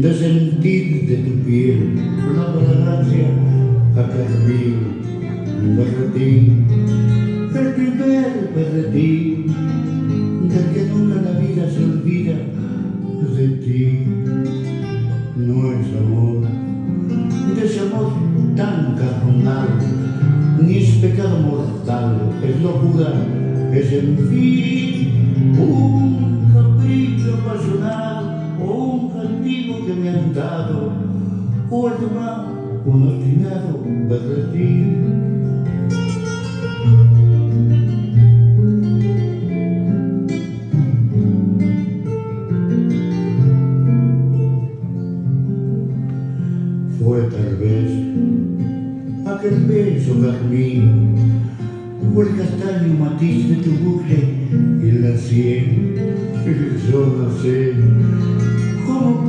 de sentir de tu piel la fragancia a carmín, berretín, el primer berretín, del que nunca la vida se olvida de ti. No es amor, de ese amor tan carnal, ni es pecado mortal, es locura, es en fin un capricho apasionado o un castigo que me han dado, o el más un obstinado berretín. Fue tal vez aquel beso carmín, o el castaño matiz de tu bucle en la sien. Yo no sé cómo